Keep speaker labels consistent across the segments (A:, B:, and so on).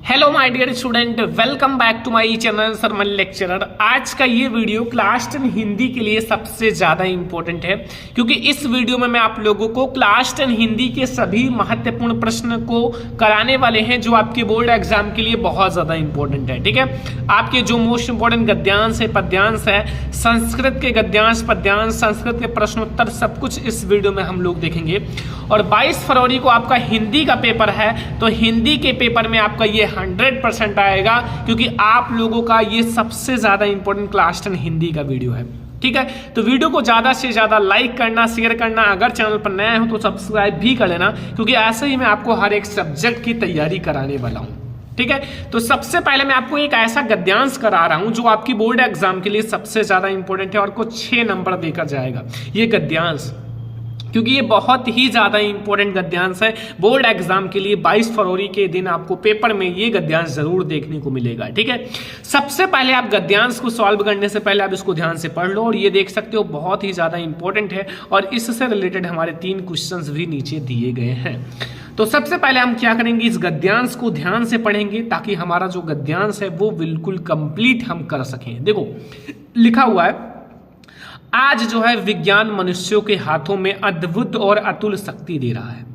A: Hello my dear student, welcome back to my channel सरमन lecturer. आज का ये वीडियो क्लास 10 हिंदी के लिए सबसे ज़्यादा इंपॉर्टेंट है, क्योंकि इस वीडियो में मैं आप लोगों को क्लास 10 हिंदी के सभी महत्वपूर्ण प्रश्न को कराने वाले हैं जो आपके बोर्ड एग्जाम के लिए बहुत ज़्यादा इंपॉर्टेंट है। ठीक है, आपके जो मोस्ट इंपॉर्टेंट गद्यांश है, पद्यांश है, संस्कृत के गद्यांश, पद्यांश, संस्कृत के प्रश्नोत्तर, सब कुछ इस वीडियो में हम लोग देखेंगे। और 22 फरवरी को आपका हिंदी का पेपर है, तो हिंदी के पेपर में आपका ये 100% आएगा, क्योंकि आप लोगों का ये सबसे ज्यादा इंपॉर्टेंट क्लास 10 हिंदी का वीडियो है। ठीक है, तो वीडियो को ज्यादा से ज्यादा लाइक करना, शेयर करना, अगर चैनल पर नया हो तो सब्सक्राइब भी कर लेना, क्योंकि ऐसे ही मैं आपको हर एक सब्जेक्ट की तैयारी कराने वाला हूं। ठीक है, तो सबसे पहले मैं आपको एक ऐसा गद्यांश करा रहा हूं जो आपकी बोर्ड एग्जाम के लिए सबसे ज्यादा इंपॉर्टेंट है और को 6 नंबर देकर जाएगा ये गद्यांश, क्योंकि ये बहुत ही ज़्यादा इंपॉर्टेंट गद्यांश है बोर्ड एग्जाम के लिए। 22 फरवरी के दिन आपको पेपर में ये गद्यांश जरूर देखने को मिलेगा। ठीक है, सबसे पहले आप गद्यांश को सॉल्व करने से पहले आप इसको ध्यान से पढ़ लो, और ये देख सकते हो बहुत ही ज़्यादा इंपॉर्टेंट है, और इससे रिलेटेड हमारे 3 क्वेश्चंस भी नीचे दिए गए हैं। तो सबसे पहले हम क्या करेंगे, इस गद्यांश को ध्यान से पढ़ेंगे ताकि हमारा जो गद्यांश है वो बिल्कुल कंप्लीट हम कर सकें। देखो लिखा हुआ है, आज जो है विज्ञान मनुष्यों के हाथों में अद्भुत और अतुल शक्ति दे रहा है।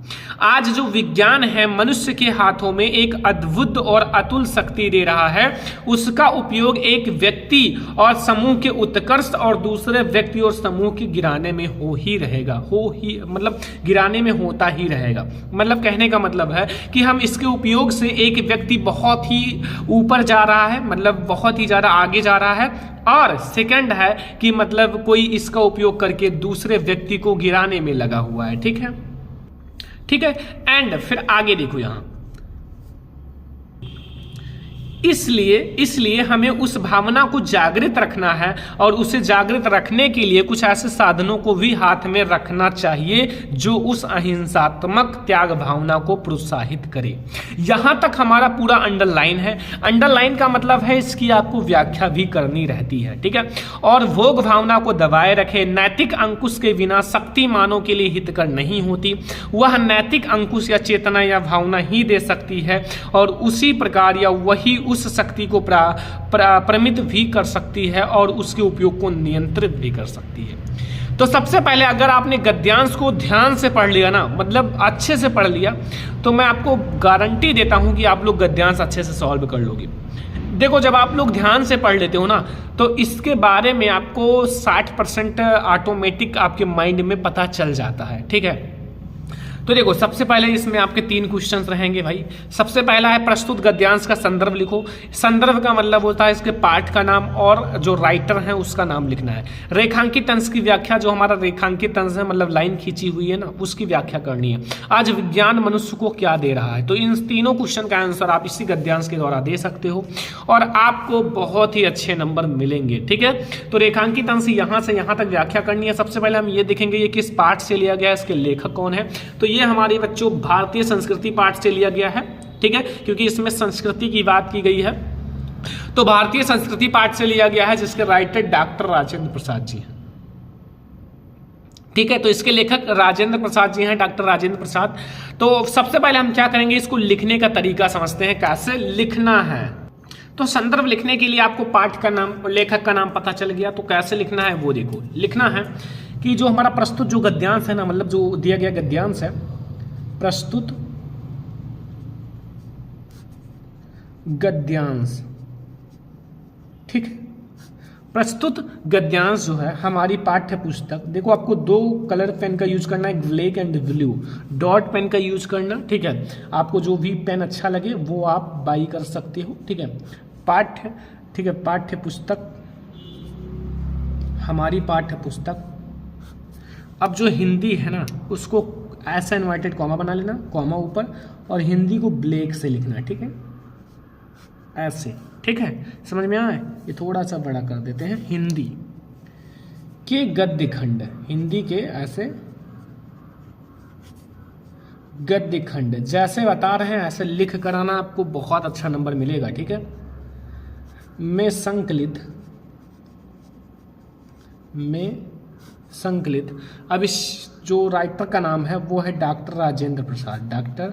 A: आज जो विज्ञान है मनुष्य के हाथों में एक अद्भुत और अतुल शक्ति दे रहा है। उसका उपयोग एक व्यक्ति और समूह के उत्कर्ष और दूसरे व्यक्ति और समूह के गिराने में मतलब गिराने में होता ही रहेगा। मतलब कहने का मतलब है कि हम इसके उपयोग से एक व्यक्ति बहुत ही ऊपर जा रहा है, मतलब बहुत ही ज्यादा आगे जा रहा है, और सेकंड है कि मतलब कोई इसका उपयोग करके दूसरे व्यक्ति को गिराने में लगा हुआ है। ठीक है, ठीक है, एंड फिर आगे देखो यहां, इसलिए हमें उस भावना को जागृत रखना है, और उसे जागृत रखने के लिए कुछ ऐसे साधनों को भी हाथ में रखना चाहिए जो उस अहिंसात्मक त्याग भावना को प्रोत्साहित करे। यहां तक हमारा पूरा अंडरलाइन है। अंडरलाइन का मतलब है इसकी आपको व्याख्या भी करनी रहती है। ठीक है, और भोग भावना को दबाए रखे। नैतिक अंकुश के बिना शक्तिमानों के लिए हितकर नहीं होती। वह नैतिक अंकुश या चेतना या भावना ही दे सकती है, और उसी प्रकार या वही उस शक्ति को प्रमित भी कर सकती है और उसके उपयोग को नियंत्रित भी कर सकती है। तो सबसे पहले अगर आपने गद्यांश को ध्यान से पढ़ लिया ना, मतलब अच्छे से पढ़ लिया, तो मैं आपको गारंटी देता हूं कि आप लोग गद्यांश अच्छे से सॉल्व कर लोगे। देखो, जब आप लोग ध्यान से पढ़ लेते हो ना, तो इसके बारे में आपको 60% ऑटोमेटिक आपके माइंड में पता चल जाता है। ठीक है, तो देखो सबसे पहले इसमें आपके 3 क्वेश्चंस रहेंगे भाई। सबसे पहला है प्रस्तुत गद्यांश का संदर्भ लिखो। संदर्भ का मतलब होता है इसके पाठ का नाम और जो राइटर है उसका नाम लिखना है। रेखांकित अंश की व्याख्या, जो हमारा रेखांकित अंश है मतलब लाइन खींची हुई है ना, उसकी व्याख्या करनी है। आज विज्ञान मनुष्य को क्या दे रहा है, तो इन तीनों क्वेश्चन का आंसर आप इसी गद्यांश के द्वारा दे सकते हो, और आपको बहुत ही अच्छे नंबर मिलेंगे। ठीक है, तो रेखांकित अंश यहाँ से यहाँ तक व्याख्या करनी है। सबसे पहले हम ये देखेंगे ये किस पाठ से लिया गया है, इसके लेखक कौन है। तो ये हमारे बच्चों भारतीय संस्कृति पाठ से लिया गया है। ठीक है, क्योंकि इसमें संस्कृति की बात की गई है, तो भारतीय संस्कृति पाठ से लिया गया है, जिसके राइटर डॉक्टर राजेंद्र प्रसाद जी हैं। ठीक है, तो इसके लेखक राजेंद्र प्रसाद जी हैं, डॉक्टर राजेंद्र प्रसाद। तो सबसे पहले हम क्या करेंगे, इसको लिखने का तरीका समझते हैं, कैसे लिखना है। तो संदर्भ लिखने के लिए आपको पाठ का नाम, लेखक का नाम पता चल गया, तो कैसे लिखना है वो देखो। लिखना है कि जो हमारा प्रस्तुत जो गद्यांश है ना, मतलब जो दिया गया गद्यांश है, प्रस्तुत गद्यांश। ठीक, प्रस्तुत गद्यांश जो है हमारी पाठ्य पुस्तक, देखो आपको 2 कलर पेन का यूज करना है, black and blue. Dot pen का यूज करना। ठीक है, आपको जो भी पेन अच्छा लगे वो आप बाई कर सकते हो। ठीक है, पाठ्य, ठीक है, पाठ्य पुस्तक, हमारी पाठ्य पुस्तक। अब जो हिंदी है ना उसको ऐसा इन्वर्टेड कॉमा बना लेना, कॉमा ऊपर, और हिंदी को ब्लैक से लिखना है। ठीक है, ऐसे। ठीक है, समझ में आए। ये थोड़ा सा बड़ा कर देते हैं। हिंदी के गद्य खंड, हिंदी के ऐसे गद्य खंड जैसे बता रहे हैं ऐसे लिख कर आना, आपको बहुत अच्छा नंबर मिलेगा। ठीक है, में संकलित। अब इस जो राइटर का नाम है वो है डॉक्टर राजेंद्र प्रसाद। डॉक्टर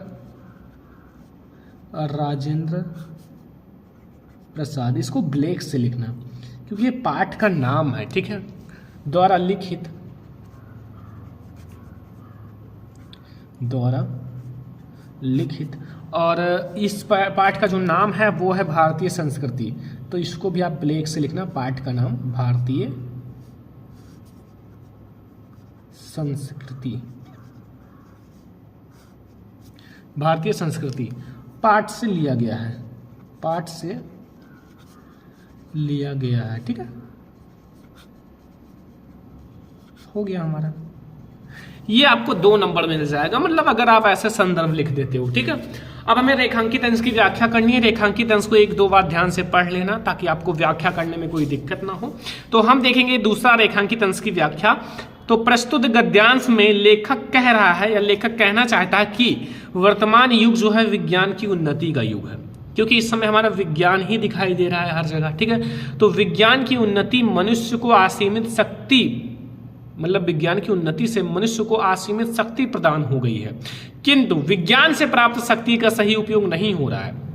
A: राजेंद्र प्रसाद, इसको ब्लैक से लिखना क्योंकि ये पाठ का नाम है, ठीक है, द्वारा लिखित और इस पाठ का जो नाम है वो है भारतीय संस्कृति, तो इसको भी आप ब्लैक से लिखना, पाठ का नाम भारतीय संस्कृति पाठ से लिया गया है, ठीक है, हो गया हमारा। ये आपको 2 नंबर मिल जाएगा, मतलब अगर आप ऐसे संदर्भ लिख देते हो, ठीक है। अब हमें रेखांकित अंश की व्याख्या करनी है। रेखांकित अंश को 1-2 बार ध्यान से पढ़ लेना ताकि आपको व्याख्या करने में कोई दिक्कत ना हो। तो हम देखेंगे दूसरा रेखांकित अंश की व्याख्या। तो प्रस्तुत गद्यांश में लेखक कह रहा है या लेखक कहना चाहता है कि वर्तमान युग जो है विज्ञान की उन्नति का युग है, क्योंकि इस समय हमारा विज्ञान ही दिखाई दे रहा है हर जगह, ठीक है। तो विज्ञान की उन्नति मनुष्य को असीमित शक्ति, मतलब विज्ञान की उन्नति से मनुष्य को असीमित शक्ति प्रदान हो गई है, किंतु विज्ञान से प्राप्त शक्ति का सही उपयोग नहीं हो रहा है।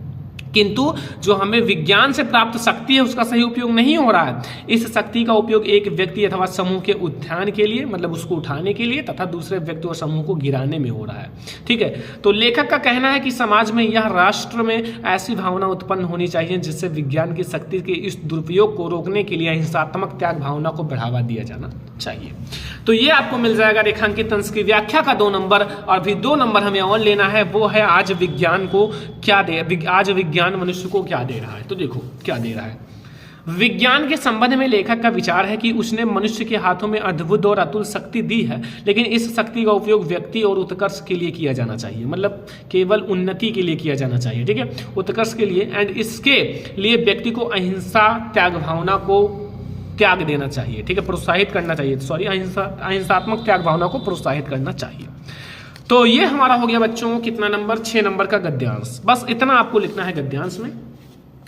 A: किंतु जो हमें विज्ञान से प्राप्त शक्ति है उसका सही उपयोग नहीं हो रहा है। इस शक्ति का उपयोग एक व्यक्ति अथवा समूह के उत्थान के लिए, मतलब उसको उठाने के लिए, तथा दूसरे व्यक्ति और समूह को गिराने में हो रहा है, ठीक है। तो लेखक का कहना है कि समाज में या राष्ट्र में ऐसी भावना उत्पन्न होनी चाहिए जिससे विज्ञान की शक्ति के इस दुरुपयोग को रोकने के लिए अहिंसात्मक त्याग भावना को बढ़ावा दिया जाना चाहिए। तो ये आपको मिल जाएगा रेखांकित अंश की व्याख्या का 2 नंबर। और भी 2 नंबर हमें और लेना है, वो है आज विज्ञान मनुष्य को क्या दे रहा है। तो देखो क्या दे रहा है। विज्ञान के संबंध में लेखक का विचार है कि उसने मनुष्य के हाथों में अद्भुत और अतुल शक्ति दी है, लेकिन इस शक्ति का उपयोग व्यक्ति और उत्कर्ष के लिए किया जाना चाहिए, मतलब केवल उन्नति के लिए किया जाना चाहिए, ठीक है, उत्कर्ष के लिए। एंड इसके लिए व्यक्ति को अहिंसा त्याग भावना को त्याग देना चाहिए, ठीक है, प्रोत्साहित करना चाहिए, अहिंसात्मक त्याग भावना को प्रोत्साहित करना चाहिए। तो ये हमारा हो गया बच्चों कितना नंबर, 6 नंबर का गद्यांश। बस इतना आपको लिखना है गद्यांश में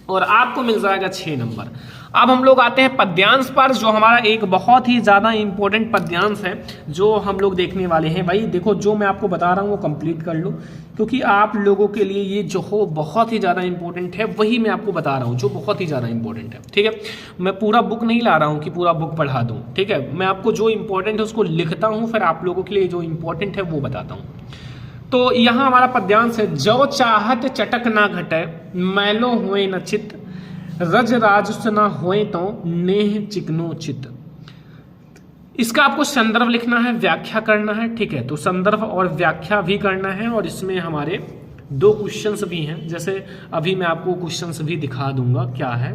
A: और आपको मिल जाएगा 6 नंबर। अब हम लोग आते हैं पद्यांश पर, जो हमारा एक बहुत ही ज़्यादा इंपॉर्टेंट पद्यांश है जो हम लोग देखने वाले हैं। भाई देखो, जो मैं आपको बता रहा हूँ वो कंप्लीट कर लो, क्योंकि आप लोगों के लिए ये जो हो बहुत ही ज़्यादा इंपॉर्टेंट है, वही मैं आपको बता रहा हूँ जो बहुत ही ज़्यादा इंपॉर्टेंट है, ठीक है। मैं पूरा बुक नहीं ला रहा हूँ कि पूरा बुक पढ़ा दूँ, ठीक है, मैं आपको जो इंपॉर्टेंट है उसको लिखता हूँ, फिर आप लोगों के लिए जो इंपॉर्टेंट है वो बताता हूँ। तो यहाँ हमारा पद्यांश है, जो चाहत चटक ना घटे, मैलो हुए न चित, रज राजस न होए तो नेह चिकनो चित। इसका आपको संदर्भ लिखना है, व्याख्या करना है, ठीक है। तो संदर्भ और व्याख्या भी करना है और इसमें हमारे 2 क्वेश्चंस भी हैं, जैसे अभी मैं आपको क्वेश्चंस भी दिखा दूंगा क्या है।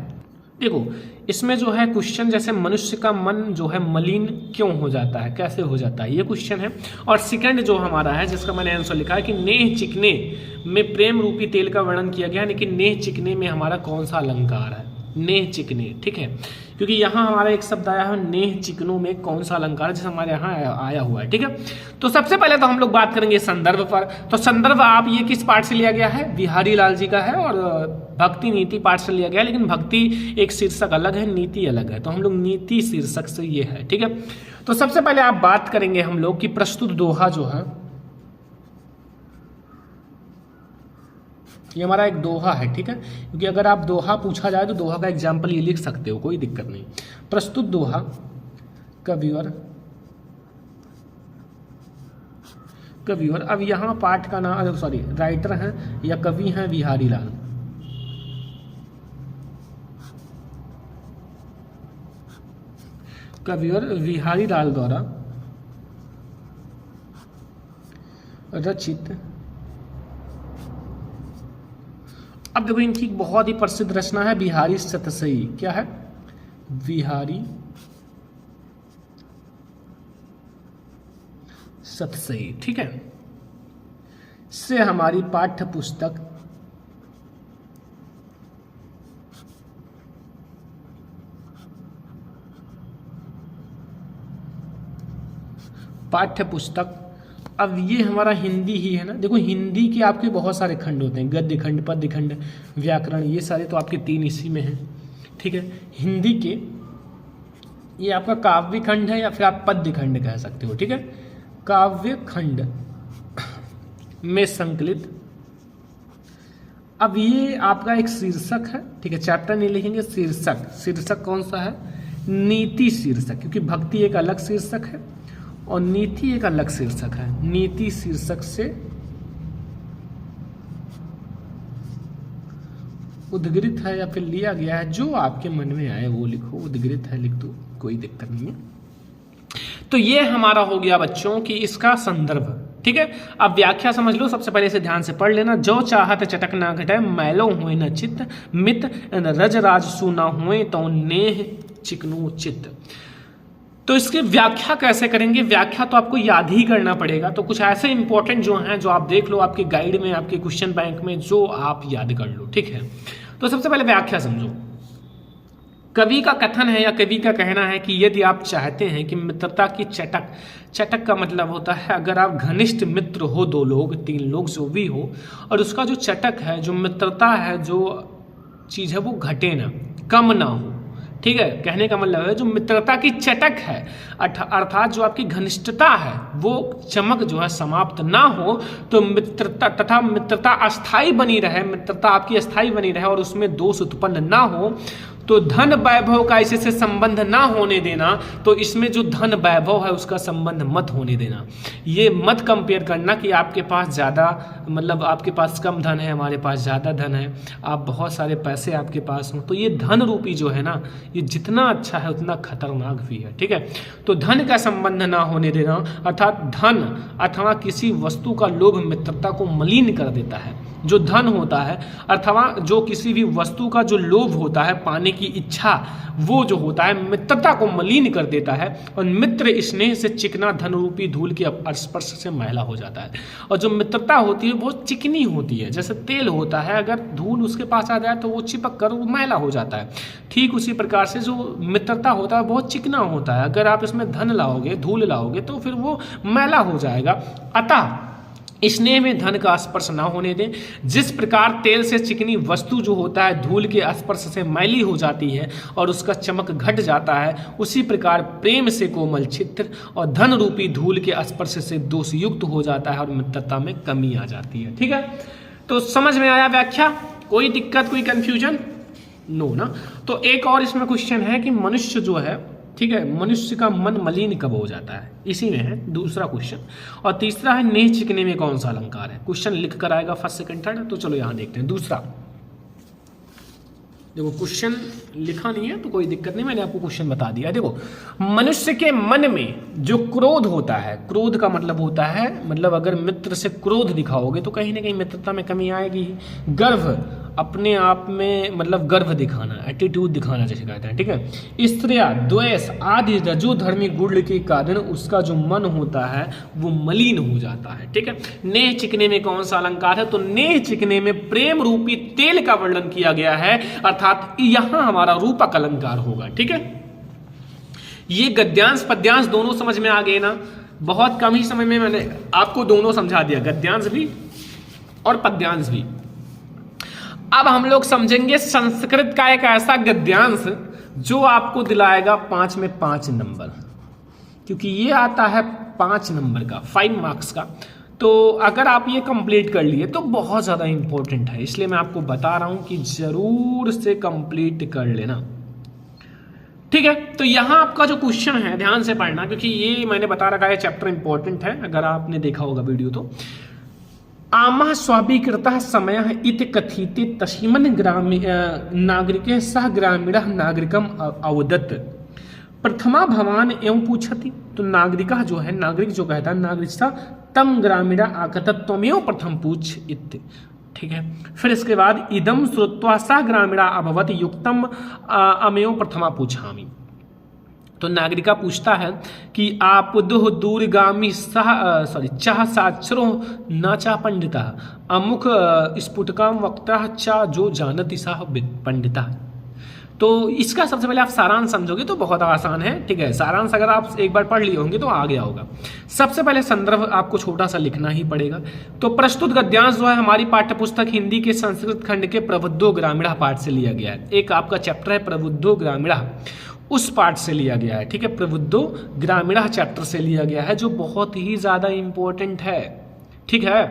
A: देखो इसमें जो है क्वेश्चन, जैसे मनुष्य का मन जो है मलिन क्यों हो जाता है, कैसे हो जाता है, ये क्वेश्चन है। और सेकंड जो हमारा है जिसका मैंने आंसर लिखा है कि नेह चिकने में प्रेम रूपी तेल का वर्णन किया गया है, लेकिन नेह चिकने में हमारा कौन सा अलंकार है, नेह चिकने, ठीक है, क्योंकि यहाँ हमारा एक शब्द आया है नेह चिकनों में कौन सा अलंकार है, जैसे हमारे यहाँ आया हुआ है, ठीक है। तो सबसे पहले तो हम लोग बात करेंगे संदर्भ पर। तो संदर्भ आप ये किस पाठ से लिया गया है, बिहारी लाल जी का है और भक्ति नीति पाठ से लिया गया है, लेकिन भक्ति एक शीर्षक अलग है, नीति अलग है, तो हम लोग नीति शीर्षक से ये है, ठीक है। तो सबसे पहले आप बात करेंगे हम लोग कि प्रस्तुत दोहा जो है, ये हमारा एक दोहा है, ठीक है, क्योंकि अगर आप दोहा पूछा जाए तो दोहा का एग्जाम्पल ये लिख सकते हो, कोई दिक्कत नहीं। प्रस्तुत दोहा कविवर, अब यहाँ पाठ का नाम, सॉरी राइटर हैं या कवि हैं बिहारी लाल, कविवर बिहारी लाल द्वारा रचित। अब देखो इनकी बहुत ही प्रसिद्ध रचना है बिहारी सतसई, क्या है, बिहारी सतसई, ठीक है, से हमारी पाठ्य पुस्तक। अब ये हमारा हिंदी ही है ना, देखो हिंदी के आपके बहुत सारे खंड होते हैं, गद्य खंड, पद्य खंड, व्याकरण, ये सारे तो आपके 3 इसी में हैं, ठीक है। हिंदी के ये आपका काव्य खंड है या फिर आप पद्य खंड कह सकते हो, ठीक है। काव्य खंड में संकलित अब ये आपका एक शीर्षक है, ठीक है, चैप्टर नहीं लिखेंगे, शीर्षक। शीर्षक कौन सा है? नीति शीर्षक, क्योंकि भक्ति एक अलग शीर्षक है और नीति एक अलग शीर्षक है। नीति शीर्षक से उद्गृत है या फिर लिया गया है, जो आपके मन में आए वो लिखो। उद्गृत है लिख दो, कोई दिक्कत नहीं है। तो ये हमारा हो गया बच्चों की इसका संदर्भ, ठीक है। अब व्याख्या समझ लो, सबसे पहले इसे ध्यान से पढ़ लेना। जो चाहत चटक ना घटे, मैलो हुए न चित्त, मित रज राज सुना हुए तो नेह चिकनो चित्त। तो इसकी व्याख्या कैसे करेंगे? व्याख्या तो आपको याद ही करना पड़ेगा। तो कुछ ऐसे इंपॉर्टेंट जो हैं, जो आप देख लो आपके गाइड में, आपके क्वेश्चन बैंक में, जो आप याद कर लो, ठीक है। तो सबसे पहले व्याख्या समझो। कवि का कथन है या कवि का कहना है कि यदि आप चाहते हैं कि मित्रता की चटक, चटक का मतलब होता है अगर आप घनिष्ठ मित्र हो, 2 लोग 3 लोग जो भी हो, और उसका जो चटक है, जो मित्रता है, जो चीज़ है वो घटे ना, कम ना हो, ठीक है। कहने का मतलब है जो मित्रता की चटक है, अर्थात जो आपकी घनिष्ठता है वो चमक जो है समाप्त ना हो, तो मित्रता तथा मित्रता अस्थाई बनी रहे, मित्रता आपकी अस्थाई बनी रहे और उसमें दोष उत्पन्न ना हो, तो धन वैभव का इससे संबंध ना होने देना। तो इसमें जो धन वैभव है उसका संबंध मत होने देना। ये मत कंपेयर करना कि आपके पास ज़्यादा, मतलब आपके पास कम धन है, हमारे पास ज़्यादा धन है, आप बहुत सारे पैसे आपके पास हों। तो ये धन रूपी जो है ना, ये जितना अच्छा है उतना खतरनाक भी है, ठीक है। तो धन का संबंध ना होने देना, अर्थात धन अथवा किसी वस्तु का लोभ मित्रता को मलिन कर देता है। जो धन होता है अथवा जो किसी भी वस्तु का जो लोभ होता है, पाने की इच्छा, वो जो होता है मित्रता को मलिन कर देता है। और मित्र स्नेह से चिकना धन रूपी धूल के स्पर्श से मैला हो जाता है। और जो मित्रता होती है बहुत चिकनी होती है, जैसे तेल होता है, अगर धूल उसके पास आ जाए तो वो चिपक कर वो मैला हो जाता है। ठीक उसी प्रकार से जो मित्रता होता है बहुत चिकना होता है, अगर आप इसमें धन लाओगे, धूल लाओगे तो फिर वो मैला हो जाएगा। अतः स्नेह में धन का स्पर्श ना होने दें। जिस प्रकार तेल से चिकनी वस्तु जो होता है धूल के स्पर्श से मैली हो जाती है और उसका चमक घट जाता है, उसी प्रकार प्रेम से कोमल चित्र और धन रूपी धूल के स्पर्श से दोषयुक्त हो जाता है और मित्रता में कमी आ जाती है, ठीक है। तो समझ में आया व्याख्या? कोई दिक्कत, कोई कंफ्यूजन? नो ना। तो एक और इसमें क्वेश्चन है कि मनुष्य जो है, ठीक है, मनुष्य का मन मलिन कब हो जाता है, इसी में है दूसरा क्वेश्चन। और तीसरा है नेह चिकने में कौन सा अलंकार है। क्वेश्चन लिख कर आएगा फर्स्ट सेकंड थर्ड। तो चलो यहां देखते हैं दूसरा। देखो क्वेश्चन लिखा नहीं है तो कोई दिक्कत नहीं, मैंने आपको क्वेश्चन बता दिया। देखो, मनुष्य के मन में जो क्रोध होता है, क्रोध का मतलब होता है, मतलब अगर मित्र से क्रोध दिखाओगे तो कहीं ना कहीं मित्रता में कमी आएगी। गर्व, अपने आप में मतलब गर्व दिखाना, एटीट्यूड दिखाना जैसे कहते हैं, ठीक है। स्त्रिया, द्वेष आदि रजोधर्मी गुण के कारण उसका जो मन होता है वो मलिन हो जाता है, ठीक है। नेह चिकने में कौन सा अलंकार है? तो नेह चिकने में प्रेम रूपी तेल का वर्णन किया गया है, अर्थात यहां हमारा रूपक अलंकार होगा, ठीक है। ये गद्यांश पद्यांश दोनों समझ में आ गए ना? बहुत कम ही समय में मैंने आपको दोनों समझा दिया, गद्यांश भी और पद्यांश भी। अब हम लोग समझेंगे संस्कृत का एक ऐसा गद्यांश जो आपको दिलाएगा 5 में 5 नंबर, क्योंकि ये आता है 5 नंबर का, 5 मार्क्स का। तो अगर आप ये कंप्लीट कर लिए तो बहुत ज़्यादा इंपॉर्टेंट है, इसलिए मैं आपको बता रहा हूं कि जरूर से कंप्लीट कर लेना, ठीक है। तो यहाँ आपका जो क्वेश्चन है ध्यान से पढ़ना, क्योंकि ये मैंने बता रखा है चैप्टर इंपॉर्टेंट है, अगर आपने देखा होगा वीडियो तो। आमः स्वाभिकृतः समयः इति कथिते तस्मिन् नागरिके सह ग्रामीणः नागरिकम् अवदत्। प्रथमा भवान एवं पूछति, तो नागरिकः जो है, नागरिक जो कहता है, नागरिकः तम ग्रामीणा आकतत् त्वमेव प्रथम पूछ इति, ठीक है। फिर इसके बाद इदम श्रुत्वा सह ग्रामीणा अभवत युक्तम अमेव प्रथमा पूछामि। तो नागरिका पूछता है कि आप दुह दूरगामी चाह साक्षरो न चा पंडिता अमुख स्फुटकाम वक्ता चा जो जानति साह पंडिता। तो इसका सबसे पहले आप सारांश समझोगे तो बहुत आसान है, ठीक है। सारांश अगर आप एक बार पढ़ लिए होंगे तो आ गया होगा। सबसे पहले संदर्भ आपको छोटा सा लिखना ही पड़ेगा। तो प्रस्तुत गद्यांश जो है हमारी पाठ्यपुस्तक हिंदी के संस्कृत खंड के प्रबुद्धो ग्रामीणा पाठ से लिया गया है। एक आपका चैप्टर है प्रबुद्धो ग्रामीणा, उस पाठ से लिया गया है, ठीक है। प्रबुद्धो ग्रामीणा चैप्टर से लिया गया है, जो बहुत ही ज्यादा इंपॉर्टेंट है, ठीक है।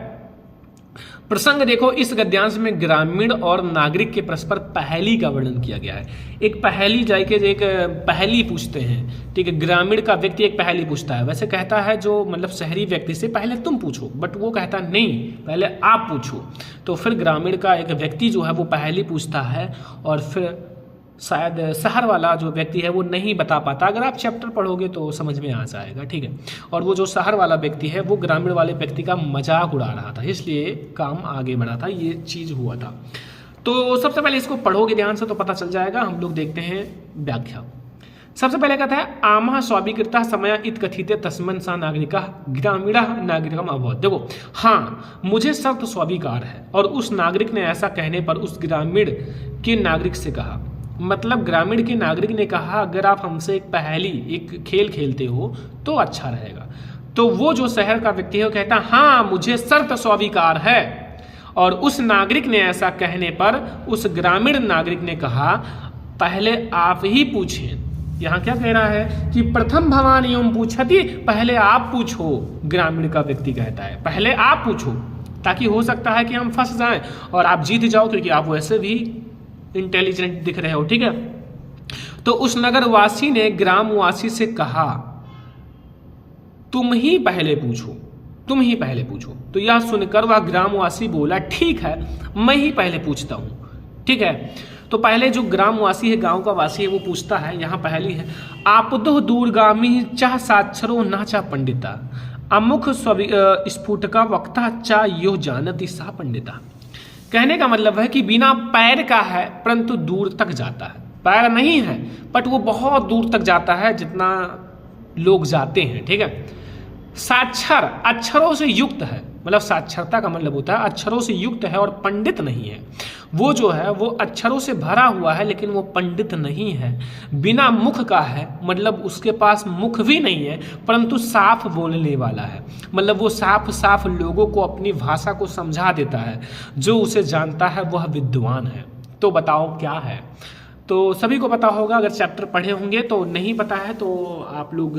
A: प्रसंग देखो, इस गद्यांश में ग्रामीण और नागरिक के परस्पर पहेली का वर्णन किया गया है। एक पहेली जाके एक पहेली पूछते हैं, ठीक है। ग्रामीण का व्यक्ति एक पहेली पूछता है, वैसे कहता है जो मतलब शहरी व्यक्ति से पहले तुम पूछो, बट वो कहता नहीं पहले आप पूछो। तो फिर ग्रामीण का एक व्यक्ति जो है वो पहेली पूछता है और फिर शायद शहर वाला जो व्यक्ति है वो नहीं बता पाता। अगर आप चैप्टर पढ़ोगे तो समझ में आ जाएगा, ठीक है। और वो जो शहर वाला व्यक्ति है वो ग्रामीण वाले व्यक्ति का मजाक उड़ा रहा था, इसलिए काम आगे बढ़ा था, ये चीज़ हुआ था। तो सबसे पहले इसको पढ़ोगे ध्यान से तो पता चल जाएगा। हम लोग देखते हैं व्याख्या। सबसे पहले कहता है आमः स्वाभिकृता समय इत कथिते तस्मन् सा नागरिका ग्रामीणा नागरिकम अभवत्। देखो, हाँ मुझे शर्त स्वीकार है, और उस नागरिक ने ऐसा कहने पर उस ग्रामीण के नागरिक से कहा, मतलब ग्रामीण के नागरिक ने कहा अगर आप हमसे एक पहेली एक खेल खेलते हो तो अच्छा रहेगा। तो वो जो शहर का व्यक्ति है वो कहता हाँ मुझे शर्त स्वीकार है, और उस नागरिक ने ऐसा कहने पर उस ग्रामीण नागरिक ने कहा पहले आप ही पूछें। यहाँ क्या कह रहा है कि प्रथम भवान एवं पूछती, पहले आप पूछो। ग्रामीण का व्यक्ति कहता है पहले आप पूछो, ताकि हो सकता है कि हम फंस जाएं और आप जीत जाओ, क्योंकि आप वैसे भी इंटेलिजेंट दिख रहे हो, ठीक है। तो उस नगरवासी ने ग्रामवासी से कहा तुम ही पहले पूछो, तुम ही पहले पूछो। तो यह सुनकर वह ग्रामवासी बोला ठीक है मैं ही पहले पूछता हूं, ठीक है। तो पहले जो ग्रामवासी है, गांव का वासी है, वो पूछता है। यहाँ पहली है आपदो दूरगामी चाह साक्षरो नाचा पंडिता अमुख स्फुटका वक्ता चा यो जानती सा पंडिता। कहने का मतलब है कि बिना पैर का है परंतु दूर तक जाता है। पैर नहीं है बट वो बहुत दूर तक जाता है जितना लोग जाते हैं, ठीक है। साक्षर अक्षरों से युक्त है, मतलब साक्षरता का मतलब होता है अक्षरों से युक्त है और पंडित नहीं है। वो जो है वो अक्षरों से भरा हुआ है लेकिन वो पंडित नहीं है। बिना मुख का है, मतलब उसके पास मुख भी नहीं है परंतु साफ बोलने वाला है, मतलब वो साफ साफ लोगों को अपनी भाषा को समझा देता है। जो उसे जानता है वह विद्वान है। तो बताओ क्या है। तो सभी को पता होगा, अगर चैप्टर पढ़े होंगे तो नहीं पता है तो आप लोग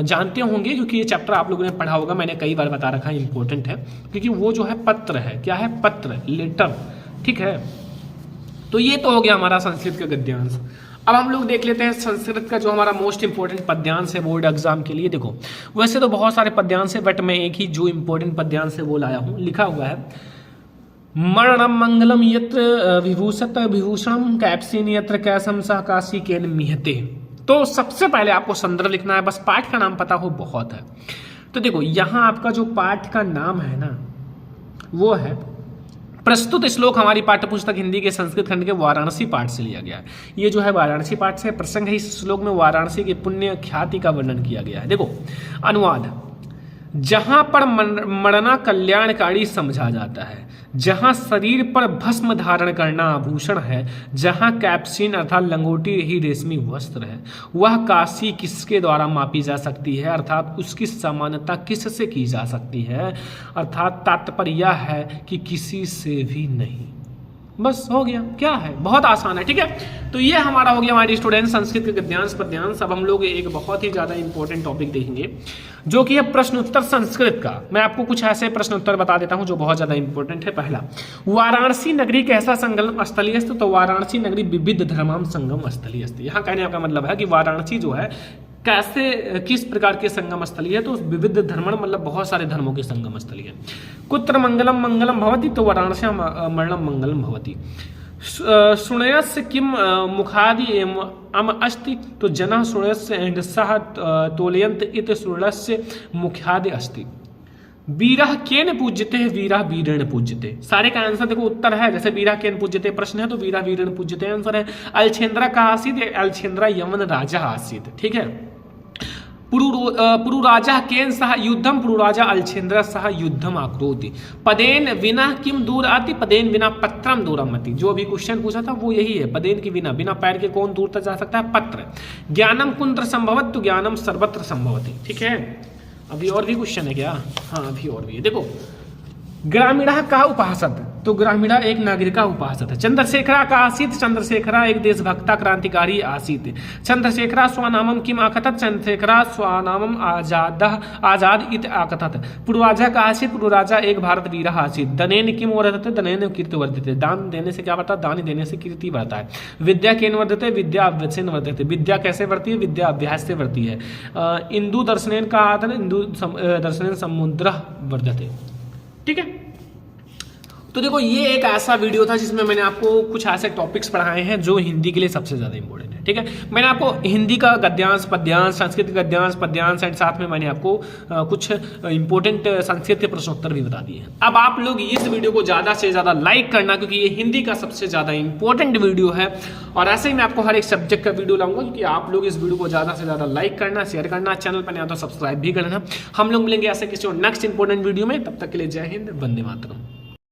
A: जानते होंगे, क्योंकि ये चैप्टर आप लोगों ने पढ़ा होगा। मैंने कई बार बता रखा है, इंपॉर्टेंट है, क्योंकि वो जो है पत्र है। क्या है? पत्र, लेटर, ठीक है। तो ये तो हो गया हमारा संस्कृत का गद्यांश। अब हम लोग देख लेते हैं संस्कृत का जो हमारा मोस्ट इंपॉर्टेंट पद्यांश है बोर्ड एग्जाम के लिए। देखो वैसे तो बहुत सारे पद्यांश है बट मैं एक ही जो इंपॉर्टेंट पद्यांश है वो लाया हूँ। लिखा हुआ है मरणम मंगलम यत्र विभूषत विभूषणम कैप्सिन यत्र कैसम सह काशी केन मिहते। तो सबसे पहले आपको संदर्भ लिखना है, बस पाठ का नाम पता हो बहुत है। तो देखो यहाँ आपका जो पाठ का नाम है ना वो है, प्रस्तुत श्लोक हमारी पाठ्यपुस्तक हिंदी के संस्कृत खंड के वाराणसी पाठ से लिया गया है। ये जो है वाराणसी पाठ से प्रसंग है। इस श्लोक में वाराणसी के पुण्य ख्याति का वर्णन किया गया है। देखो अनुवाद, जहां पर मरना कल्याणकारी समझा जाता है, जहां शरीर पर भस्म धारण करना आभूषण है, जहां कैप्सिन अर्थात लंगोटी ही रेशमी वस्त्र है, वह काशी किसके द्वारा मापी जा सकती है, अर्थात उसकी समानता किससे की जा सकती है, अर्थात तात्पर्य यह है कि किसी से भी नहीं। बस हो गया। क्या है? बहुत आसान है, ठीक है। तो ये हमारा हो गया हमारे स्टूडेंट संस्कृत के गद्यांश पद्यांश। अब हम लोग एक बहुत ही ज़्यादा इंपॉर्टेंट टॉपिक देखेंगे जो कि है प्रश्न उत्तर संस्कृत का। मैं आपको कुछ ऐसे प्रश्न उत्तर बता देता हूं जो बहुत ज़्यादा इंपॉर्टेंट है। पहला, वाराणसी नगरी कैसा संगम स्थली अस्ति? तो वाराणसी नगरी विविध धर्माम संगम स्थली अस्ति। यहाँ कहने का मतलब है कि वाराणसी जो है कैसे किस प्रकार के संगम स्थली है? तो विविध धर्मण मतलब बहुत सारे धर्मों की संगम स्थली है। कुत्र मंगलम मंगलम भवति? तो वाराणसी मरणम मंगलम भवति। शृणयस्य किम मुखादि अम अस्ति? तो जना शृणयस्य एंड सह तोलयंत इत शृणयस्य मुखादि अस्ति। वीरः केन पूज्यते? वीरः वीरेण पूज्यते। सारे का आंसर देखो उत्तर है, जैसे वीरः केन पूज्यते प्रश्न है तो वीरः वीरेण पूज्यते आंसर है। अलछेंद्रा का आसीत? अलछेंद्रा यमन राजा आसीत, ठीक है। पुरुराजा केन सह युद्धम? पुरुराजा अलछेंद्र सह युद्धम आक्रोति। पदेन विना किम दूर आति? पदेन विना पत्रम दूरम अति। जो अभी क्वेश्चन पूछा था वो यही है, पदेन के बिना, बिना पैर के कौन दूर तक जा सकता है? पत्र। ज्ञानम कुंत्र संभवत? तो ज्ञानम सर्वत्र संभवति, ठीक है। अभी और भी क्वेश्चन है क्या? हाँ अभी और भी है। देखो ग्रामीणः कः उपासत? तो ग्रामीणा एक नागरिका उपासत है। चंद्रशेखरा का आसीत, चंद्रशेखरा एक देशभक्ता क्रांतिकारी आसीत। चंद्रशेखरा स्वनामम किम आकथत, चंद्रशेखरा स्वनामम आजाद इत आकथत। पूर्वाजा का आसीत, पूर्वराजा एक भारत वीर आसीत। दनेन किम वर्धते, दनेन कीर्ति वर्धते। दान देने से क्या बढ़ता है? दान देने से कीर्ति बढ़ता है। विद्या केन वर्धते, विद्या अभ्यासेन वर्धते। विद्या कैसे बढ़ती है? विद्या अभ्यास से बढ़ती है। इंदु दर्शनेन का आदर, इंदु दर्शनेन समुद्र वर्धते। ठीक है, तो देखो ये एक ऐसा वीडियो था जिसमें मैंने आपको कुछ ऐसे टॉपिक्स पढ़ाए हैं जो हिंदी के लिए सबसे ज़्यादा इंपॉर्टेंट है। ठीक है, मैंने आपको हिंदी का गद्यांश, पद्यांश, संस्कृत गद्यांश, पद्यांश एंड साथ में मैंने आपको कुछ इंपॉर्टेंट संस्कृत के प्रश्नोत्तर भी बता दिए। अब आप लोग इस वीडियो को ज़्यादा से ज़्यादा लाइक करना, क्योंकि ये हिंदी का सबसे ज़्यादा इंपॉर्टेंट वीडियो है। और ऐसे ही मैं आपको हर एक सब्जेक्ट का वीडियो लाऊंगा, क्योंकि आप लोग इस वीडियो को ज़्यादा से ज़्यादा लाइक करना, शेयर करना, चैनल पर नहीं आता तो सब्सक्राइब भी करना। हम लोग मिलेंगे ऐसे किसी और नेक्स्ट इंपॉर्टेंट वीडियो में। तब तक के लिए जय हिंद, वंदे मातरम।